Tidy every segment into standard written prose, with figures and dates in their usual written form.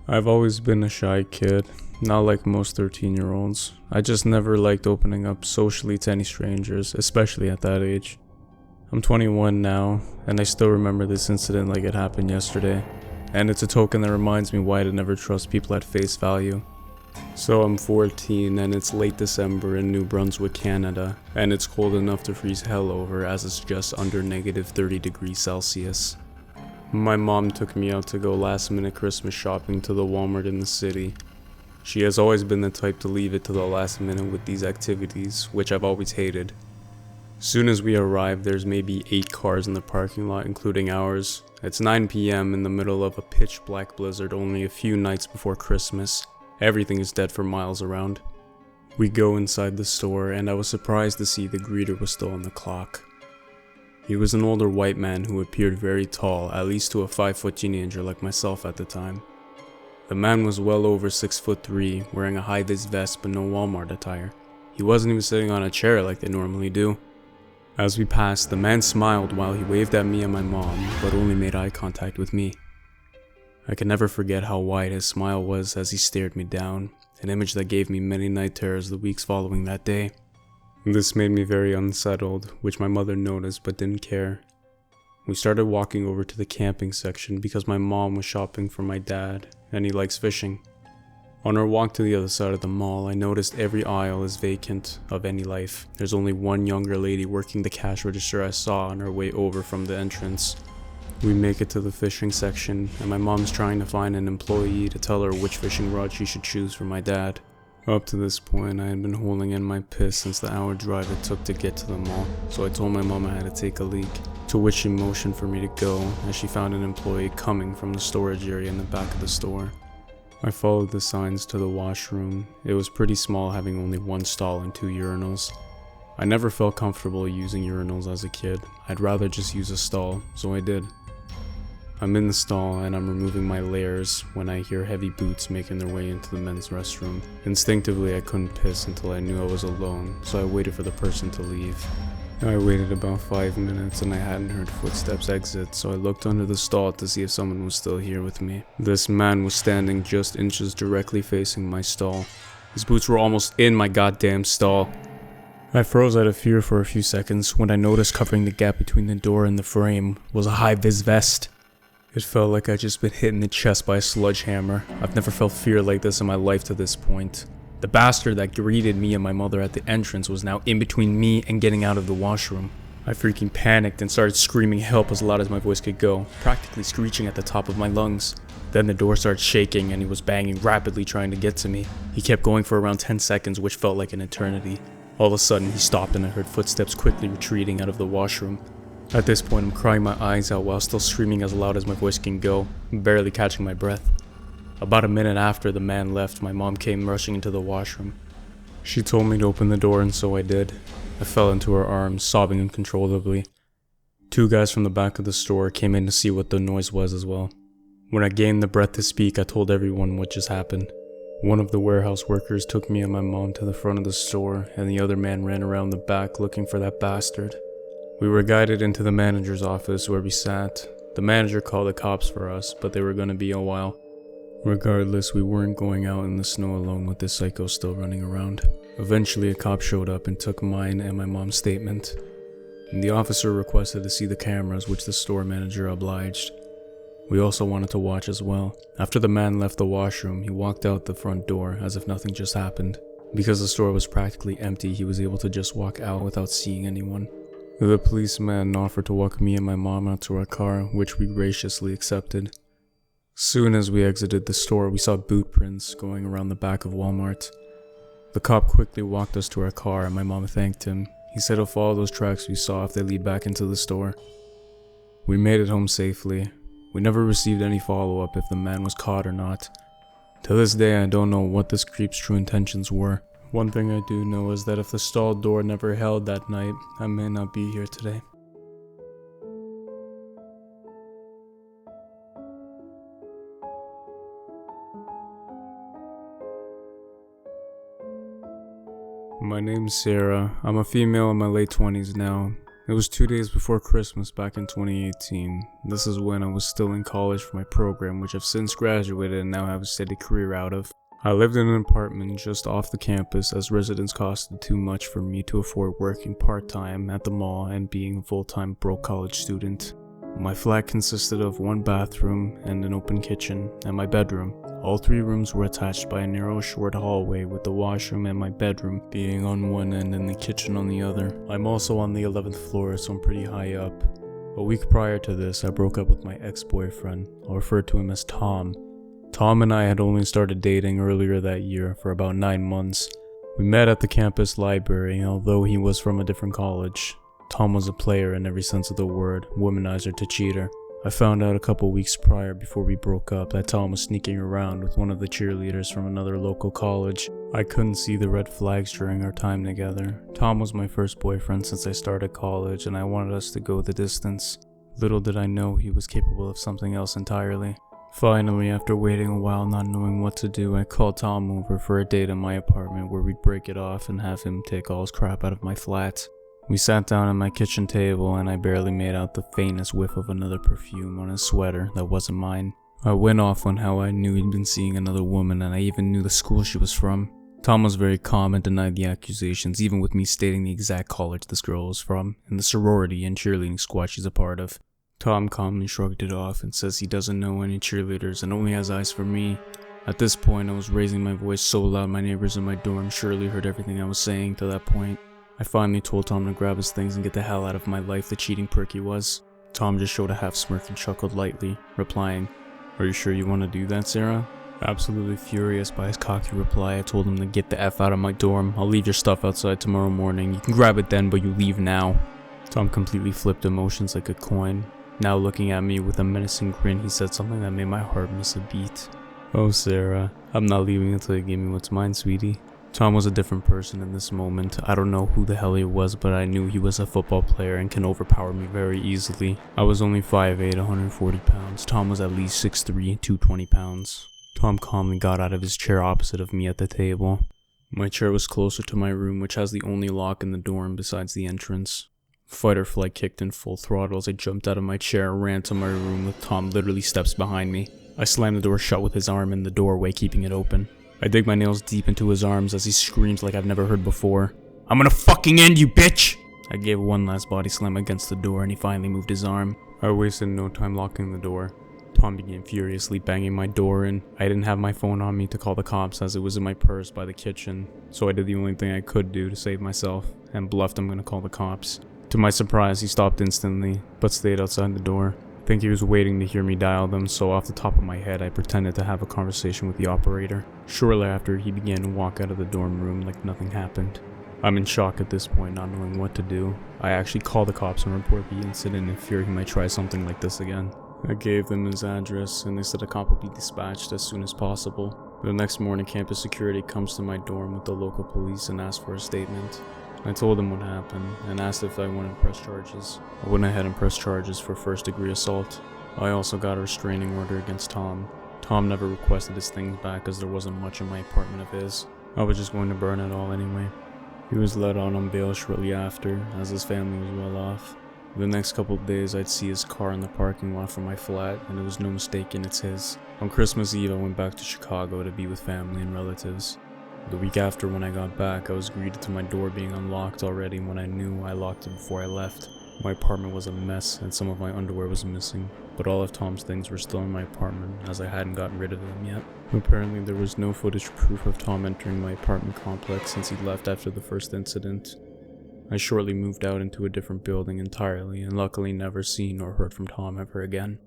I've always been a shy kid, not like most 13-year-olds. I just never liked opening up socially to any strangers, especially at that age. I'm 21 now, and I still remember this incident like it happened yesterday, and it's a token that reminds me why to never trust people at face value. So I'm 14 and it's late December in New Brunswick, Canada, and it's cold enough to freeze hell over as it's just under negative 30 degrees Celsius. My mom took me out to go last minute Christmas shopping to the Walmart in the city. She has always been the type to leave it to the last minute with these activities, which I've always hated. Soon as we arrive, there's maybe 8 cars in the parking lot, including ours. It's 9 p.m. in the middle of a pitch black blizzard only a few nights before Christmas. Everything is dead for miles around. We go inside the store, and I was surprised to see the greeter was still on the clock. He was an older white man who appeared very tall, at least to a 5-foot teenager like myself at the time. The man was well over 6'3", wearing a high-vis vest but no Walmart attire. He wasn't even sitting on a chair like they normally do. As we passed, the man smiled while he waved at me and my mom, but only made eye contact with me. I can never forget how wide his smile was as he stared me down, an image that gave me many night terrors the weeks following that day. This made me very unsettled, which my mother noticed but didn't care. We started walking over to the camping section because my mom was shopping for my dad, and he likes fishing. On our walk to the other side of the mall, I noticed every aisle is vacant of any life. There's only one younger lady working the cash register I saw on her way over from the entrance. We make it to the fishing section, and my mom's trying to find an employee to tell her which fishing rod she should choose for my dad. Up to this point, I had been holding in my piss since the hour drive it took to get to the mall, so I told my mom I had to take a leak, to which she motioned for me to go as she found an employee coming from the storage area in the back of the store. I followed the signs to the washroom. It was pretty small, having only one stall and 2 urinals. I never felt comfortable using urinals as a kid. I'd rather just use a stall, so I did. I'm in the stall and I'm removing my layers when I hear heavy boots making their way into the men's restroom. Instinctively, I couldn't piss until I knew I was alone, so I waited for the person to leave. I waited about 5 minutes and I hadn't heard footsteps exit, so I looked under the stall to see if someone was still here with me. This man was standing just inches directly facing my stall. His boots were almost in my goddamn stall. I froze out of fear for a few seconds when I noticed covering the gap between the door and the frame was a high-vis vest. It felt like I'd just been hit in the chest by a sledgehammer. I've never felt fear like this in my life to this point. The bastard that greeted me and my mother at the entrance was now in between me and getting out of the washroom. I freaking panicked and started screaming help as loud as my voice could go, practically screeching at the top of my lungs. Then the door started shaking and he was banging rapidly trying to get to me. He kept going for around 10 seconds, which felt like an eternity. All of a sudden he stopped and I heard footsteps quickly retreating out of the washroom. At this point, I'm crying my eyes out while still screaming as loud as my voice can go, barely catching my breath. About a minute after the man left, my mom came rushing into the washroom. She told me to open the door, and so I did. I fell into her arms, sobbing uncontrollably. 2 guys from the back of the store came in to see what the noise was as well. When I gained the breath to speak, I told everyone what just happened. One of the warehouse workers took me and my mom to the front of the store, and the other man ran around the back looking for that bastard. We were guided into the manager's office where we sat. The manager called the cops for us, but they were going to be a while. Regardless, we weren't going out in the snow alone with this psycho still running around. Eventually, a cop showed up and took mine and my mom's statement. The officer requested to see the cameras, which the store manager obliged. We also wanted to watch as well. After the man left the washroom, he walked out the front door as if nothing just happened. Because the store was practically empty, he was able to just walk out without seeing anyone. The policeman offered to walk me and my mom out to our car, which we graciously accepted. Soon as we exited the store, we saw boot prints going around the back of Walmart. The cop quickly walked us to our car and my mom thanked him. He said he'll follow those tracks we saw if they lead back into the store. We made it home safely. We never received any follow-up if the man was caught or not. To this day, I don't know what this creep's true intentions were. One thing I do know is that if the stall door never held that night, I may not be here today. My name's Sarah. I'm a female in my late 20s now. It was 2 days before Christmas back in 2018. This is when I was still in college for my program, which I've since graduated and now have a steady career out of. I lived in an apartment just off the campus as residence costed too much for me to afford working part-time at the mall and being a full-time broke college student. My flat consisted of one bathroom and an open kitchen and my bedroom. All 3 rooms were attached by a narrow short hallway, with the washroom and my bedroom being on one end and the kitchen on the other. I'm also on the 11th floor, so I'm pretty high up. A week prior to this, I broke up with my ex-boyfriend. I'll refer to him as Tom. Tom and I had only started dating earlier that year for about 9 months. We met at the campus library, although he was from a different college. Tom was a player in every sense of the word, womanizer to cheater. I found out a couple weeks prior before we broke up that Tom was sneaking around with one of the cheerleaders from another local college. I couldn't see the red flags during our time together. Tom was my first boyfriend since I started college, and I wanted us to go the distance. Little did I know he was capable of something else entirely. Finally, after waiting a while not knowing what to do, I called Tom over for a date in my apartment where we'd break it off and have him take all his crap out of my flat. We sat down at my kitchen table and I barely made out the faintest whiff of another perfume on his sweater that wasn't mine. I went off on how I knew he'd been seeing another woman, and I even knew the school she was from. Tom was very calm and denied the accusations, even with me stating the exact college this girl was from and the sorority and cheerleading squad she's a part of. Tom calmly shrugged it off and says he doesn't know any cheerleaders and only has eyes for me. At this point, I was raising my voice so loud my neighbors in my dorm surely heard everything I was saying to that point. I finally told Tom to grab his things and get the hell out of my life, the cheating prick he was. Tom just showed a half smirk and chuckled lightly, replying, "Are you sure you want to do that, Sarah?" Absolutely furious by his cocky reply, I told him to get the F out of my dorm. "I'll leave your stuff outside tomorrow morning. You can grab it then, but you leave now." Tom completely flipped emotions like a coin. Now looking at me with a menacing grin, he said something that made my heart miss a beat. "Oh, Sarah, I'm not leaving until you give me what's mine, sweetie." Tom was a different person in this moment. I don't know who the hell he was, but I knew he was a football player and can overpower me very easily. I was only 5'8", 140 pounds. Tom was at least 6'3", 220 pounds. Tom calmly got out of his chair opposite of me at the table. My chair was closer to my room, which has the only lock in the dorm besides the entrance. Fight or flight kicked in full throttle as I jumped out of my chair and ran to my room with Tom literally steps behind me. I slammed the door shut with his arm in the doorway, keeping it open. I dig my nails deep into his arms as he screams like I've never heard before. "I'm gonna fucking end you, bitch!" I gave one last body slam against the door and he finally moved his arm. I wasted no time locking the door. Tom began furiously banging my door in. I didn't have my phone on me to call the cops as it was in my purse by the kitchen, so I did the only thing I could do to save myself and bluffed I'm gonna call the cops. To my surprise, he stopped instantly, but stayed outside the door. I think he was waiting to hear me dial them, so off the top of my head I pretended to have a conversation with the operator. Shortly after, he began to walk out of the dorm room like nothing happened. I'm in shock at this point, not knowing what to do. I actually called the cops and reported the incident in fear he might try something like this again. I gave them his address and they said a cop would be dispatched as soon as possible. The next morning, campus security comes to my dorm with the local police and asks for a statement. I told them what happened and asked if I wanted to press charges. I went ahead and pressed charges for first-degree assault. I also got a restraining order against Tom. Tom never requested his things back as there wasn't much in my apartment of his. I was just going to burn it all anyway. He was let out on bail shortly after, as his family was well off. The next couple of days I'd see his car in the parking lot from my flat, and there was no mistaking it's his. On Christmas Eve I went back to Chicago to be with family and relatives. The week after, when I got back, I was greeted to my door being unlocked already when I knew I locked it before I left. My apartment was a mess and some of my underwear was missing, but all of Tom's things were still in my apartment as I hadn't gotten rid of them yet. Apparently there was no footage proof of Tom entering my apartment complex since he left after the first incident. I shortly moved out into a different building entirely and luckily never seen or heard from Tom ever again.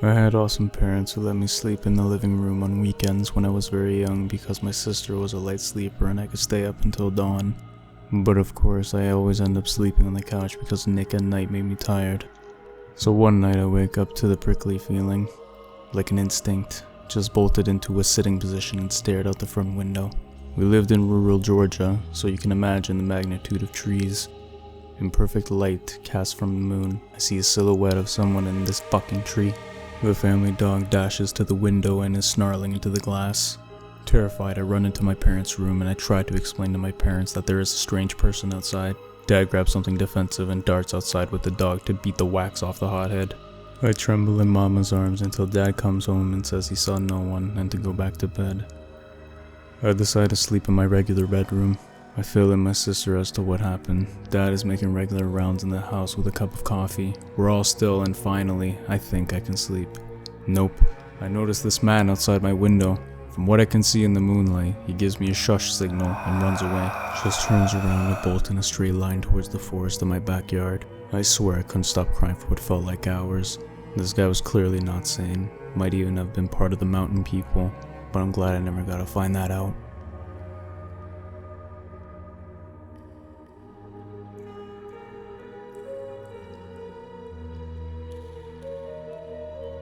I had awesome parents who let me sleep in the living room on weekends when I was very young because my sister was a light sleeper and I could stay up until dawn. But of course, I always end up sleeping on the couch because Nick at night made me tired. So one night I wake up to the prickly feeling, like an instinct, just bolted into a sitting position and stared out the front window. We lived in rural Georgia, so you can imagine the magnitude of trees. In perfect light cast from the moon, I see a silhouette of someone in this fucking tree. The family dog dashes to the window and is snarling into the glass. Terrified, I run into my parents' room and I try to explain to my parents that there is a strange person outside. Dad grabs something defensive and darts outside with the dog to beat the wax off the hothead. I tremble in Mama's arms until Dad comes home and says he saw no one and to go back to bed. I decide to sleep in my regular bedroom. I fill in my sister as to what happened. Dad is making regular rounds in the house with a cup of coffee. We're all still and finally, I think I can sleep. Nope. I notice this man outside my window. From what I can see in the moonlight, he gives me a shush signal and runs away. Just turns around and bolts in a straight line towards the forest in my backyard. I swear I couldn't stop crying for what felt like hours. This guy was clearly not sane. Might even have been part of the mountain people. But I'm glad I never got to find that out.